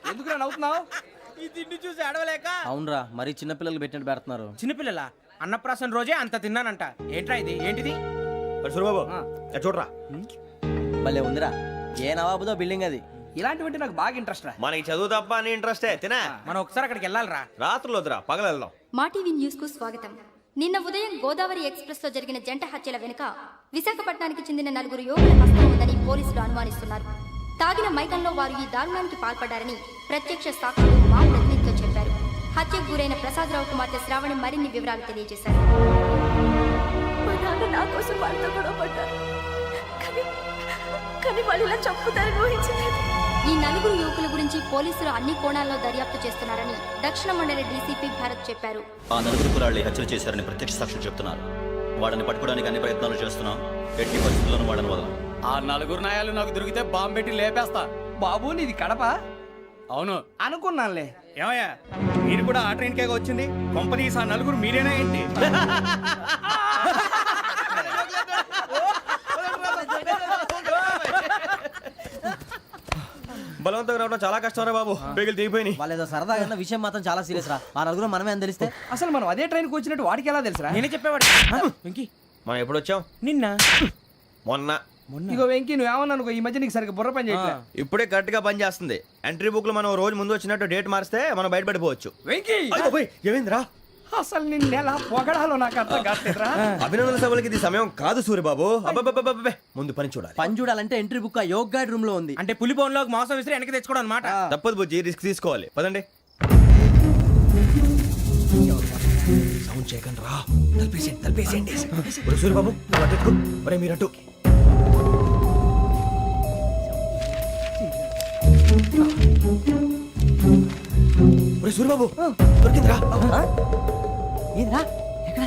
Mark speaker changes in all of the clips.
Speaker 1: ఎందుకురా నవ్వుతున్నావు?
Speaker 2: ఈ తిండి చూసి అడవలేక.
Speaker 3: అవునరా, మరి చిన్నపిల్లలు పెట్టినట్టు పెడుతున్నారు.
Speaker 2: చిన్నపిల్లల అన్నప్రాసన రోజే అంత తిన్నానంట. ఏంట్రా ఇది? ఏంటిది?
Speaker 4: సూరిబాబు చూడరా,
Speaker 3: భలే ఉందిరా. ఏ నవాబుదో బిల్డింగ్ అది.
Speaker 1: ఇలాంటివంటే నాకు బాగా ఇంట్రెస్ట్ రా.
Speaker 4: మనకి చదువు తప్ప అని ఇంట్రెస్టే. తినా
Speaker 2: మనం ఒకసారి అక్కడికి వెళ్ళాలిరా.
Speaker 4: రాత్రులు వద్దురా, పగలు వెళ్దాం.
Speaker 5: మా టీవీ న్యూస్ కు స్వాగతం. నిన్న ఉదయం గోదావరి ఎక్స్ప్రెస్ లో జరిగిన జంట హత్యల వెనుక విశాఖపట్నానికి చెందిన 4 యువకుల హస్తం ఉందని పోలీసులు అనుమానిస్తున్నారు. తాగిన మైకంలో వారు ఈ దారుణానికి పాల్పడ్డారని ప్రత్యక్ష సాక్షులు మా ప్రతినిధితో చెప్పారు. హత్యకు గురైన ప్రసాదరావు కుమార్తె శ్రావణి మరిన్ని వివరాలు తెలియజేశారు.
Speaker 6: నా కోసం వాళ్ళతో గొడవ పడ్డారు, కానీ వాళ్ళు ఇలా చంపుతారని ఊహించలేదు.
Speaker 5: ఈ 4 యువకుల గురించి పోలీసులు అన్ని కోణాల్లో దర్యాప్తు చేస్తున్నారని దక్షిణ మండలి డీసీపీ భరత్ చెప్పారు.
Speaker 7: ఆ 4 కుర్రాళ్ళు హత్యలు చేశారని ప్రత్యక్ష సాక్షులు చెప్తున్నారు. వాళ్ళని పట్టుకోవడానికి అన్ని ప్రయత్నాలు చేస్తున్నాం. ఎట్టి పరిస్థితుల్లోనూ వాళ్ళని వదలం.
Speaker 1: ఆ 4 నాయాలు నాకు దొరికితే బాంబు పెట్టి లేపేస్తా. బాబు నీది కడప? అవును అనుకున్నానులే.
Speaker 2: ఏమయ్యా, మీరు కూడా ఆ ట్రైన్ కేగా వచ్చింది? కొంపదీసి ఆ 4 మీరేనా ఏంటి?
Speaker 4: బలవంతంగా రావడం చాలా కష్టం రా బాబు. బేగులు దిగిపోయినాయి.
Speaker 3: వాళ్ళేదో సరదాగా విషయం మాత్రం చాలా సీరియస్ రా. ఆ 4 మనమే అని తెలిస్తే
Speaker 1: అసలు మనం అదే ట్రైన్కి వచ్చినట్టు వాడికి ఎలా తెలుసురా?
Speaker 2: నేనే చెప్పేవాడు. వెంకీ,
Speaker 4: మనం ఎప్పుడు వచ్చాం?
Speaker 2: నిన్న
Speaker 4: మొన్న.
Speaker 1: ఇగో వెంకీ, నువ్వేమన్నా అనుకో, ఈ మధ్య నీకు సరిగ్గా బుర్ర పని చేయట్లే.
Speaker 4: ఇప్పుడే కరెక్ట్ గా పని చేస్తుంది. ఎంట్రీ బుక్ లో మనం రోజు ముందు వచ్చినట్టు డేట్ మారిస్తే మనం బయటపడిపోవచ్చు.
Speaker 1: వెంకీ,
Speaker 4: ఏమైందిరా?
Speaker 1: అసలు నిన్న ఎలా పొగడాలో నాకు అర్థం కాట్లేదురా.
Speaker 4: అభినందన సభలకి ఇది సమయం కాదు సూరిబాబు. అబ్బబ్బబ్బబ్బే, ముందు పని చూడాలి.
Speaker 3: పని చూడాలంటే ఎంట్రీ బుక్ ఆ యోగ్ గైడ్ రూమ్ లో ఉంది.
Speaker 2: అంటే పులి బోన్లోకి మాంసం విసిరి వెనక్కి తెచ్చుకోవడం అనమాట.
Speaker 4: తప్పదు బుజ్జి, రిస్క్ తీసుకోవాలి. పదండి. సౌండ్ చేయకండి రా. తలపేసేయండి. సూరిబాబు మీరట్టు. సూరిబాబు దొరికిందిరా.
Speaker 3: ఏంద్రా ఎక్కడ?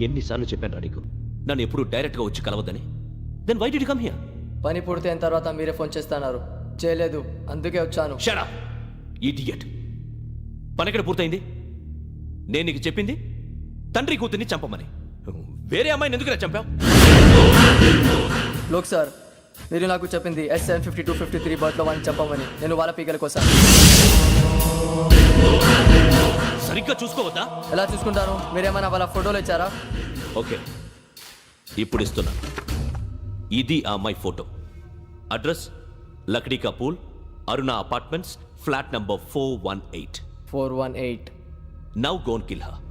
Speaker 8: ఎన్నిసార్లు చెప్పాను నీకు, నన్ను ఎప్పుడు డైరెక్ట్ గా వచ్చి కలవద్దని? Then why did you come here?
Speaker 9: పని పూర్తయిన తర్వాత మీరే ఫోన్ చేస్తున్నారు. చేయలేదు, అందుకే వచ్చాను.
Speaker 8: Shut up idiot. పని ఎక్కడ పూర్తయింది? నేను నీకు చెప్పింది తండ్రి కూతుర్ని చంపమని. వేరే అమ్మాయిని ఎందుకు చంపావు?
Speaker 9: లోక్ సార్, మీరు నాకు చెప్పింది S75253 బర్త్లో వాడిని చంపమని. నేను వాళ్ళ పీకల కోసం.
Speaker 8: సరిగ్గా చూసుకోవద్దా?
Speaker 9: ఎలా చూసుకుంటాను? మీరేమైనా వాళ్ళ ఫోటోలు ఇచ్చారా?
Speaker 8: ఓకే, ఇప్పుడు ఇస్తున్నా. ఇది ఆ అమ్మాయి ఫోటో. అడ్రస్ లక్డీ కా pool, Aruna apartments, flat number 418.
Speaker 9: 418.
Speaker 8: Now go and kill her.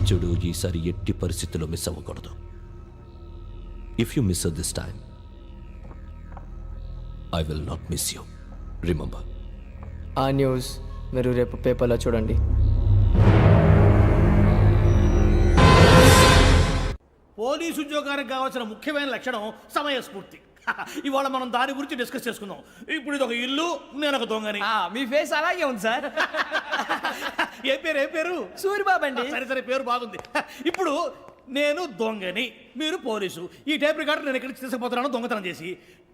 Speaker 8: చూడు, ఈసారి ఎట్టి పరిస్థితుల్లో మిస్ అవ్వకూడదు. If you miss this time, I will not miss you. Remember.
Speaker 9: ఆ న్యూస్ మీరు రేపు పేపర్లో చూడండి.
Speaker 10: పోలీసు ఉద్యోగానికి కావాల్సిన ముఖ్యమైన లక్షణం సమయస్ఫూర్తి. ఇవాళ మనం దాని గురించి డిస్కస్ చేసుకుందాం. ఇప్పుడు ఇది ఒక ఇల్లు, నేను ఒక దొంగని.
Speaker 1: మీ ఫేస్ అలాగే ఉంది సార్.
Speaker 10: ఏ పేరు?
Speaker 1: సూరిబాబు అండి.
Speaker 10: సరే పేరు బాగుంది. ఇప్పుడు నేను దొంగని, మీరు పోలీసు. ఈ టైప్ రికార్డు నేను ఎక్కడికి తీసుకుపోతున్నాను దొంగతనం చేసి.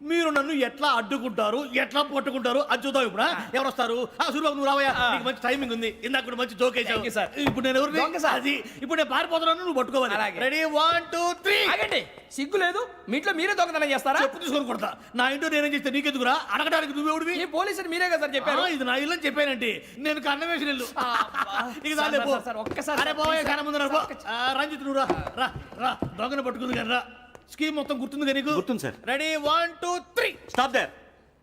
Speaker 10: మీరు నన్ను ఎట్లా అడ్డుకుంటారు, ఎట్లా పట్టుకుంటారు అది చూద్దాం. ఇప్పుడు ఎవరు వస్తారు? సూరిబాబు నువ్వు రావయ్యా, నీకు మంచి టైమింగ్ ఉంది. ఇందాక కూడా మంచి జోక్ వేసావు సార్. ఇప్పుడు నేను ఎవరు? అది ఇప్పుడు నేను పారిపోతున్నాను, నువ్వు పట్టుకోవాలి. రెడీ 1 2 3.
Speaker 1: ఆగండి, సిగ్గు లేదు? మీ ఇంట్లో మీరే దొంగతనం చేస్తారా?
Speaker 10: చెప్పు తీసుకొని కొడతా. నా ఇంట్లో నేనేం చేస్తే నీకెందుకురా? అడగడానికి నువ్వెవడివి?
Speaker 1: ఈ పోలీసులు మీరే కదా సార్ చెప్పారు.
Speaker 10: ఇది నా ఇల్లు అని చెప్పానంటే నేను కన్నం వేసిన ఇల్లు.
Speaker 1: ఒక్కసారి
Speaker 10: రంజిత్ నువ్వు రా, దొంగను పట్టుకుంది కానీ రా. స్కీమ్ మొత్తం గుర్తుంది కదా నీకు?
Speaker 4: గుర్తుంది sir.
Speaker 10: Ready 1 2 3.
Speaker 4: Stop there.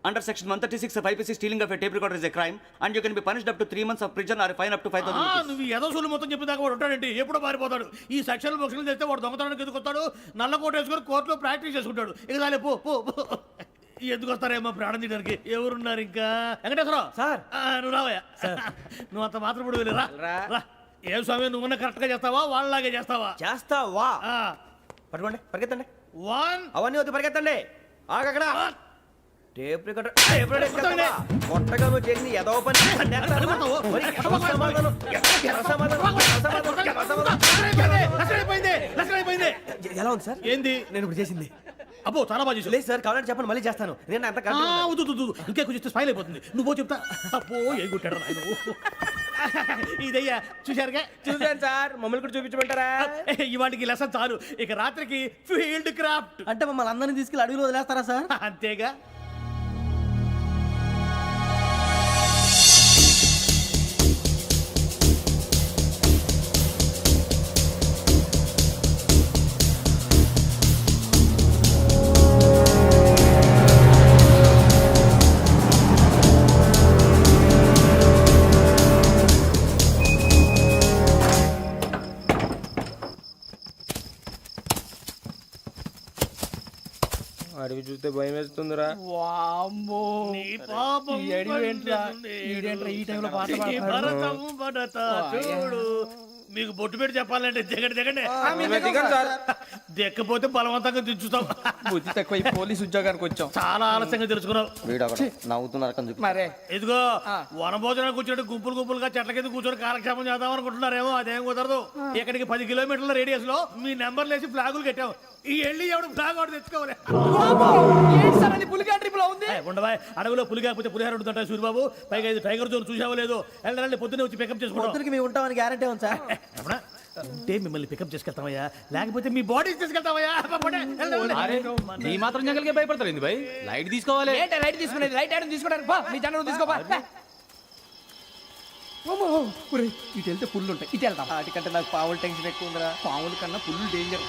Speaker 1: Under section 136 of IPC, stealing of a tape recorder is a crime, and you can be punished up to 3 months of prison or a fine up to 5,000 rupees.
Speaker 10: నువ్వు ఏదో సొల్లు మొత్తం చెప్పేదాకా వాడు ఉంటాడండి, ఎప్పుడో పారిపోతాడు. ఈ సెక్షన్లు బొక్షన్లు చేస్తే వాడు దొంగతనానికి ఎదుకొస్తాడు, నల్ల కోట వేసుకొని కోర్టులో ప్రాక్టీస్ చేసుకుంటాడు. ఇక చాలే పో పో పో. ఎందుకు వస్తారేమో ప్రాణం తీయడానికి. ఎవరున్నారు ఇంకా? వెంకటేశ్వరరావు
Speaker 1: సార్.
Speaker 10: నువ్వు రావయ్యా. నువ్వు అంత మాత్రం ఇప్పుడు వెళ్ళి రా. ఏం స్వామి, నువ్వున్న కరెక్ట్ గా చేస్తావా వాళ్ళలాగే చేస్తావా?
Speaker 4: చేస్తావా? పట్టుకోండి, పరిగెత్తండి.
Speaker 10: 1
Speaker 4: అవన్నీ వద్దు, పరిగెత్తండి. ఆగక్కడ టేప్ రికార్డర్ కొత్తగా నువ్వు చేసింది ఏదో పని. ఎలా ఉంది సార్?
Speaker 10: ఏంది
Speaker 4: నేను ఇప్పుడు చేసింది?
Speaker 10: అబ్బో చాలా బాగా చేసావు.
Speaker 4: లేదు సార్, కావాలంటే చెప్పండి, మళ్ళీ చేస్తాను. నేను అంత
Speaker 10: ఇంకే కొంచెం స్మైల్ అయిపోతుంది. నువ్వు చెప్తా. అబ్బో ఏ గుట్టాడు ఆయన. ఇదయ్యా చూశారుగా?
Speaker 4: చూసాను సార్, మమ్మల్ని కూడా చూపించమంటారా?
Speaker 10: ఇవాటికి లెసన్ చాలు, ఇక రాత్రికి ఫీల్డ్ క్రాఫ్ట్.
Speaker 3: అంటే మమ్మల్ని అందరినీ తీసుకెళ్ళి అడుగులో వదిలేస్తారా సార్?
Speaker 10: అంతేగా.
Speaker 4: అడిగి చూస్తే భయం వేస్తుందిరా.
Speaker 10: నీ పాపం
Speaker 1: ఈ టైంలో పాట
Speaker 10: ఈ భరతం భరత చూడు. మీకు బొట్టు పెట్టి చెప్పాలంటే దిగండి. దిక్కపోతే బలవంతంగా దించుతాం.
Speaker 1: బుద్ధి తక్కువ పోలీస్ ఉద్యోగానికి వచ్చాం.
Speaker 10: చాలా ఆలస్యంగా తెలుసుకున్నావు.
Speaker 3: నవ్వుతున్నారు
Speaker 1: మరే
Speaker 10: ఇదిగో వనభోజనానికి కూర్చోటి గుంపులుగా చెట్ల కింద కూర్చొని కాలక్షేపం చేద్దాం అనుకుంటున్నారేమో. అదేం కుదరదు. ఇక్కడికి 10 కిలోమీటర్ల రేడియస్ లో మీ నెంబర్లు వేసి ఫ్లాగులు కట్టాం. ఈ వెళ్ళి ఎవడు ఫ్లాగ్ ఒకటి తెచ్చుకోవాలి. ఉండవా, అడవిలో పులి కాకపోతే పులిహార ఉంటుంటాయి సూర్యబాబు. పైగా ఇది టైగర్ జోన్ చూసావో లేదో. వెళ్ళండి, పొద్దున్నే వచ్చి పికప్ చేసుకుంటాం.
Speaker 3: మేము ఉంటామని గ్యారంటీ ఉంది సార్.
Speaker 10: ఉంటే మిమ్మల్ని పికప్ చేసుకెళ్తామయ్యా, లేకపోతే మీ బాడీ తీసుకెళ్తామయ్యా.
Speaker 1: నీ మాత్రం జంగల్కే భయపడతారు ఏంది భయ్? లైట్ తీసుకోవాలి. లైట్ తీసుకునేది లైట్ ఆడని తీసుకోవడానికి బా, నీ జంగల్ తీసుకోపా. ఇటు వెళ్తే పుల్లు ఉంటాయి, ఇటు వెళ్తాం.
Speaker 3: వాటికంటే నాకు పావులు టెన్షన్ ఎక్కువ ఉందిరా.
Speaker 1: పాముల కన్నా పుల్లు డేంజర్.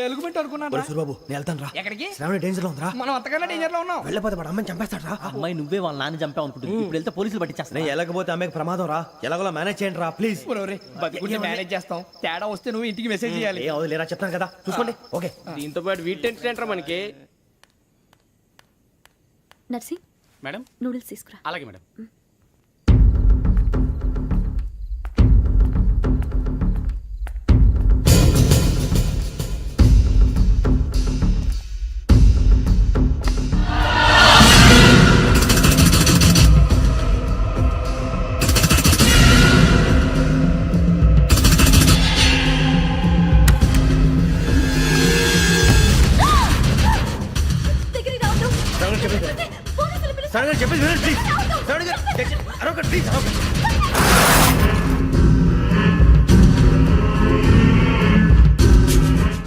Speaker 1: ఎలుగుబెట్టి అనుకున్నాను.
Speaker 4: సూర్యబాబు, నేను వెళ్తాను రా.
Speaker 1: ఎక్కడికి?
Speaker 4: శ్రావణి డేంజర్ లో ఉందిరా.
Speaker 1: మనం అంతకన్నా డేంజర్ లో ఉన్నాం.
Speaker 4: వెళ్ళపోతే వాడు అమ్మని చంపేస్తాడు రా.
Speaker 3: అమ్మాయి నువ్వే వాళ్ళ నాన్న చంపావు అనుకుంటుంది. ఇప్పుడు వెళ్తే పోలీసులు పట్టించేస్తా.
Speaker 4: నేను వెళ్ళకపోతే అమ్మకి ప్రమాదం రా. ఎలాగోలా మేనేజ్ చేయండి రా ప్లీజ్.
Speaker 1: బతుకుంటే మేనేజ్ చేస్తాం. తేడా వస్తే నువ్వు ఇంటికి మెసేజ్ చేయాలి.
Speaker 4: ఏ లేరా, చెప్తాను కదా, చూసుకోండి. ఓకే.
Speaker 1: దీంతో పాటు వీటి టెంట్ మనకి.
Speaker 6: నర్సి
Speaker 1: మేడం
Speaker 6: నూడిల్స్ తీసుకురా.
Speaker 1: అలాగే మేడం.
Speaker 4: శ్రావణి చెప్పేసి వినండి ప్లీజ్. శ్రావణి గారు, అరొకటి ప్లీజ్, అరొకటి.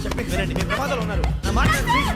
Speaker 4: చెప్పేసి వినండి, మీరు ప్రమాదాలు ఉన్నారు. నా మాట ప్లీజ్.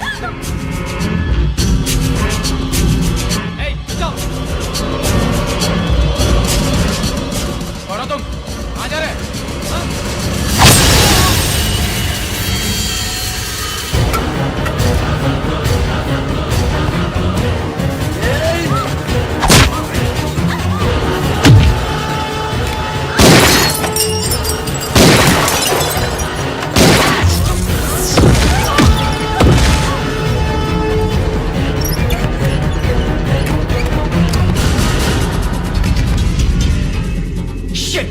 Speaker 1: Shit!